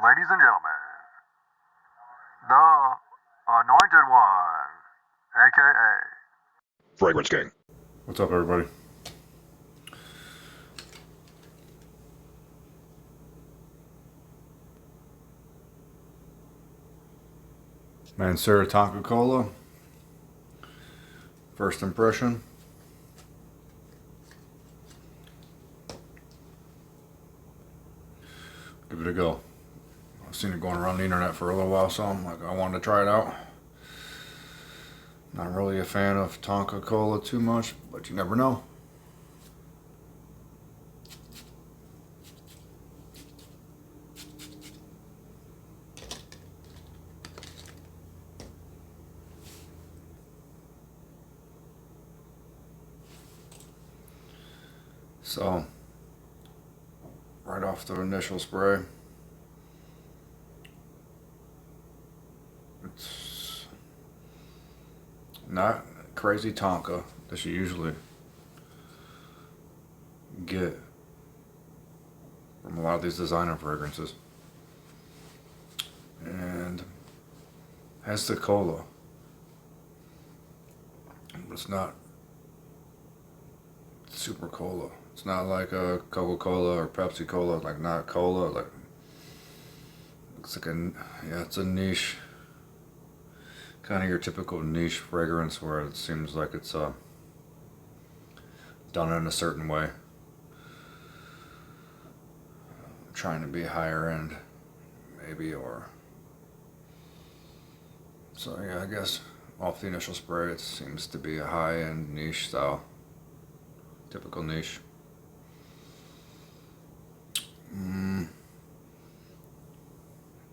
Ladies and gentlemen, the Anointed One, aka Fragrance King. What's up, everybody? Mancera Tonka Cola. First impression. Give it a go. I've seen it going around the internet for a little while, so I'm like, I wanted to try it out. Not really a fan of Tonka Cola too much, but you never know. So, right off the initial spray, it's not crazy Tonka that you usually get from a lot of these designer fragrances, and has the cola, but it's not super cola. It's not like a Coca-Cola or Pepsi Cola, like not cola, like it's like it's a niche, kind of your typical niche fragrance where it seems like it's done in a certain way, trying to be higher end, maybe, or so yeah. I guess off the initial spray, it seems to be a high end niche style, typical niche.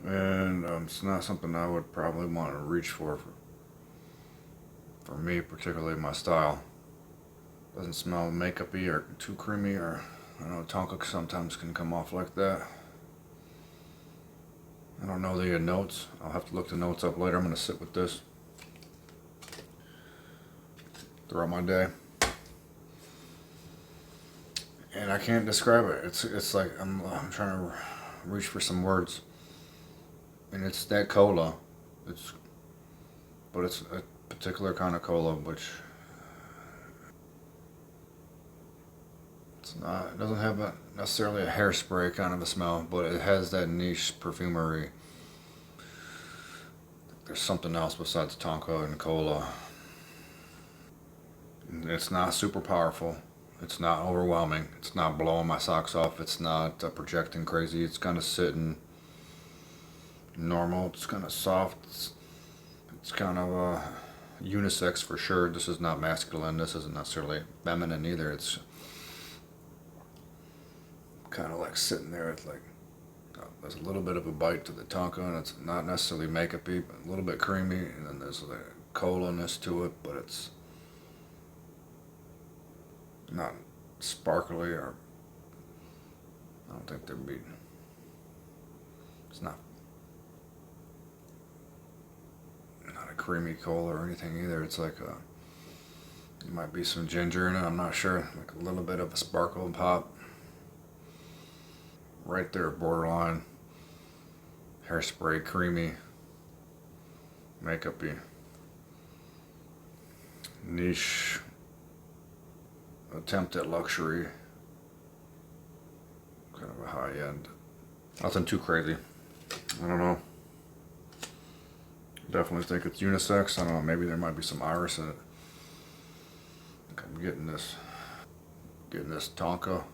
And it's not something I would probably want to reach for me, particularly my style. Doesn't smell makeup-y or too creamy, or I know Tonka sometimes can come off like that. I don't know the notes. I'll have to look the notes up later. I'm going to sit with this throughout my day. And I can't describe it. It's like I'm trying to reach for some words. And it's that cola. But it's a particular kind of cola, which it doesn't have necessarily a hairspray kind of a smell, but it has that niche perfumery. There's something else besides Tonka and cola. It's not super powerful. It's not overwhelming. It's not blowing my socks off. It's not projecting crazy. It's kind of sitting normal. It's kind of soft. It's kind of unisex for sure. This is not masculine. This isn't necessarily feminine either. It's kind of like sitting there. It's like there's a little bit of a bite to the Tonka, and it's not necessarily makeup-y, but a little bit creamy, and then there's like a cola-ness to it, but it's not sparkly, or I don't think there'd be. It's not a creamy cola or anything either. It's like there might be some ginger in it. I'm not sure. Like a little bit of a sparkle and pop. Right there, borderline hairspray, creamy, makeup-y, niche attempt at luxury, kind of a high end. Nothing too crazy. I don't know. Definitely think it's unisex. I don't know. Maybe there might be some iris in it. I think I'm getting this Tonka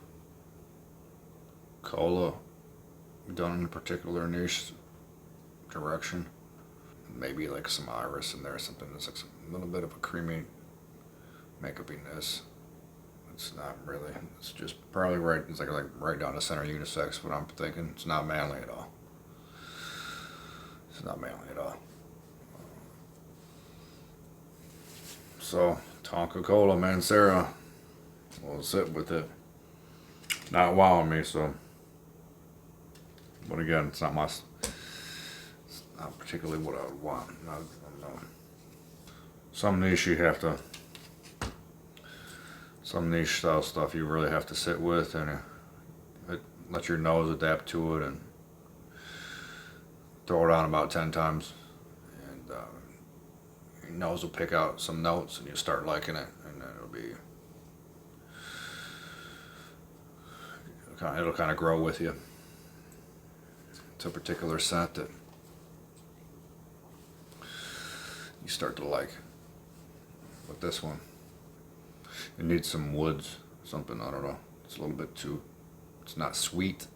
cola done in a particular niche direction. Maybe like some iris in there, something that's like a little bit of a creamy makeup-iness. It's not really. It's just probably right. It's like right down the center unisex. What I'm thinking. It's not manly at all. It's not manly at all. So Tonka Cola Mancera. We'll sit with it. Not wowing me, so. But again, it's not particularly what I would want. I don't know. Some niche you have to. Some niche style stuff you really have to sit with, and let your nose adapt to it, and throw it on about 10 times, and your nose will pick out some notes, and you start liking it, and then it'll kind of grow with you. It's a particular scent that you start to like. But this one, it needs some woods, something, I don't know. It's a little bit too, it's not sweet.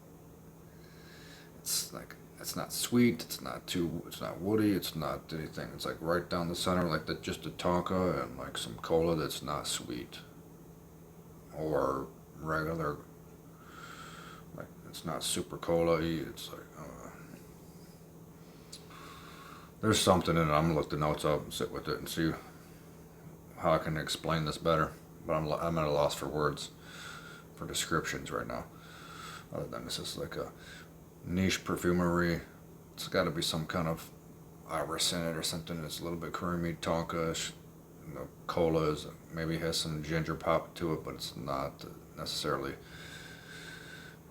It's not sweet, it's not woody, it's not anything. It's like right down the center, like just a Tonka and like some cola that's not sweet. Or regular, like it's not super cola-y, it's like, there's something in it. I'm gonna look the notes up and sit with it and see how I can explain this better. But I'm at a loss for words, for descriptions right now. Other than this is like a niche perfumery. It's got to be some kind of iris in it or something. It's a little bit creamy, Tonka-ish. The cola maybe has some ginger pop to it, but it's not necessarily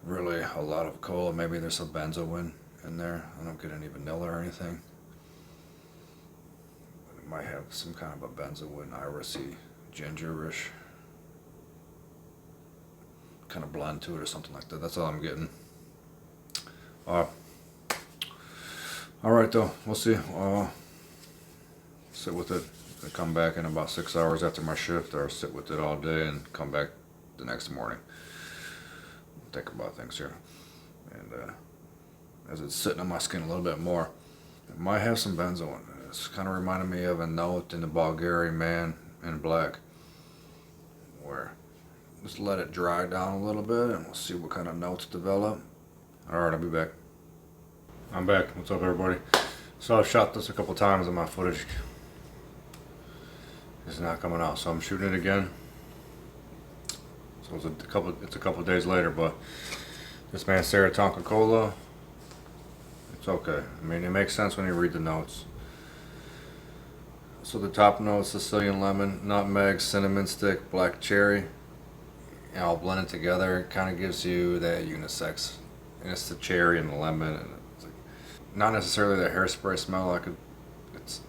really a lot of cola. Maybe there's some benzoin in there. I don't get any vanilla or anything. But it might have some kind of a benzoin, irisy, gingerish kind of blend to it or something like that. That's all I'm getting. All right, though, we'll see. Sit with it. I come back in about 6 hours after my shift, or sit with it all day and come back the next morning. Think about things here, and as it's sitting on my skin a little bit more, it might have some benzoin. It's kind of reminding me of a note in the Bulgarian Man in Black, where just let it dry down a little bit, and we'll see what kind of notes develop. All right, I'll be back. I'm back. What's up, everybody? So I've shot this a couple times and my footage is not coming out, so I'm shooting it again. So it's a couple days later, but this Mancera Tonka Cola, it's okay. I mean, it makes sense when you read the notes. So the top notes: Sicilian lemon, nutmeg, cinnamon stick, black cherry, and all blended together. It kind of gives you that unisex, and it's the cherry and the lemon, and it's like, not necessarily that hairspray smell. It's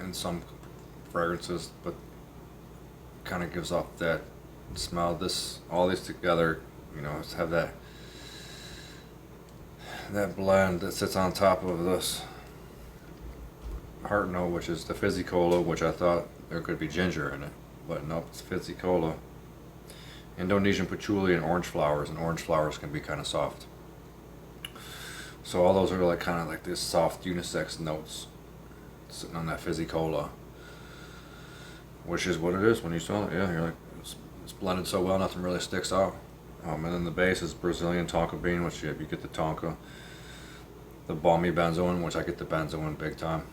in some fragrances, but kind of gives off that smell. All these together, have that blend that sits on top of this heart note, which is the fizzy cola, which I thought there could be ginger in it, but nope, it's fizzy cola. Indonesian patchouli and orange flowers can be kind of soft. So all those are like kind of like this soft unisex notes sitting on that fizzy cola, which is what it is when you smell it. Yeah, you're like, it's blended so well, nothing really sticks out. And then the base is Brazilian Tonka bean, which you get the Tonka, the balmy benzoin, which I get the benzoin big time,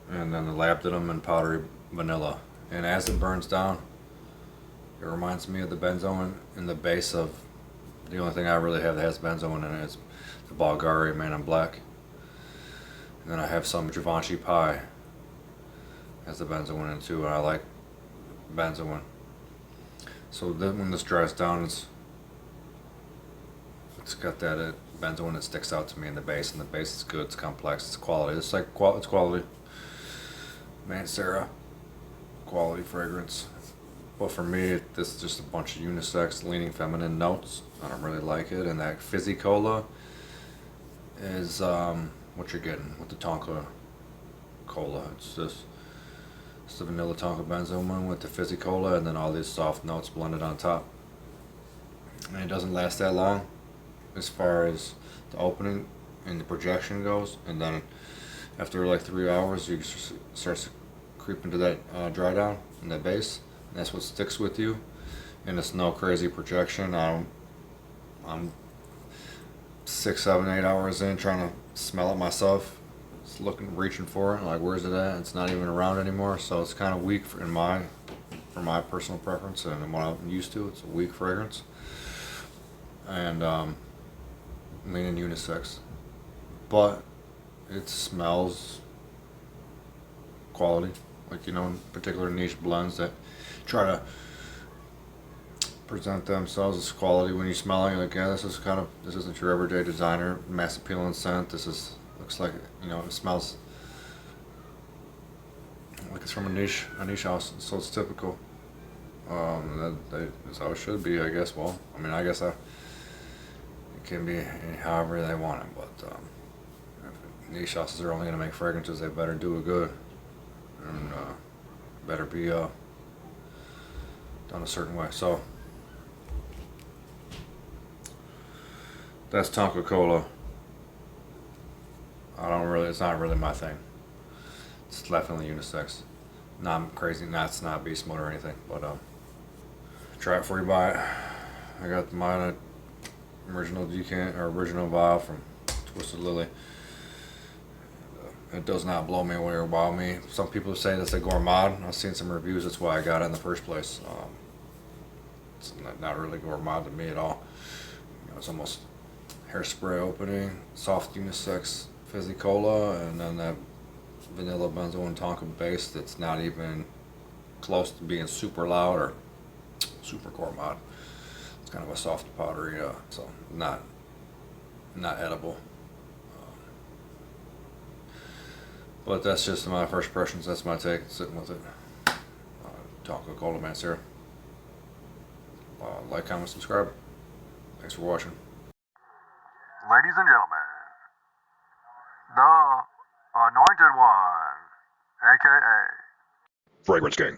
and then the labdanum and powdery vanilla. And as it burns down, it reminds me of the benzoin in the base of the only thing I really have that has benzoin in it is the Bulgarian Man in Black. And then I have some Givenchy Pie has the benzoin in it too, and I like benzoin. So then when this dries down, it's got that benzoin that sticks out to me in the base, and the base is good, it's complex, it's quality. It's like it's quality. Mancera, quality fragrance. But for me, this is just a bunch of unisex, leaning feminine notes. I don't really like it, and that fizzy cola is what you're getting with the Tonka Cola. It's the vanilla Tonka benzoin with the fizzy cola, and then all these soft notes blended on top. And it doesn't last that long as far as the opening and the projection goes, and then after like 3 hours, you start to creep into that dry down in that base. And that's what sticks with you, and it's no crazy projection. I'm 6, 7, 8 hours in trying to smell it myself. Just reaching for it, like where's it at? It's not even around anymore, so it's kind of weak for my personal preference and what I'm used to. It's a weak fragrance, and leaning unisex, but it smells quality. Like, in particular niche blends that try to present themselves as quality. When you smell it, you're like, yeah, this isn't your everyday designer mass appealing scent. This looks Looks like, it smells like it's from a niche house, so it's typical. That's how it should be, I guess. Well, I mean, I guess it can be however they want it, but if niche houses are only going to make fragrances, they better do it good, and better be done a certain way. So that's Tonka Cola. It's not really my thing. It's definitely unisex. Not crazy, it's not beast mode or anything, but try it before you buy it. I got mine original original vial from Twisted Lily. It does not blow me away or wow me. Some people say that's a gourmand. I've seen some reviews. That's why I got it in the first place. It's not really gourmand to me at all. It's almost hairspray opening, soft unisex fizzy cola, and then that vanilla benzo and Tonka base that's not even close to being super loud or super gourmand. It's kind of a soft powdery, so not edible. But that's just my first impressions. That's my take. Sitting with it. Tonka Cola Mancera. Like, comment, subscribe. Thanks for watching. Ladies and gentlemen, the Anointed One, aka Fragrance King.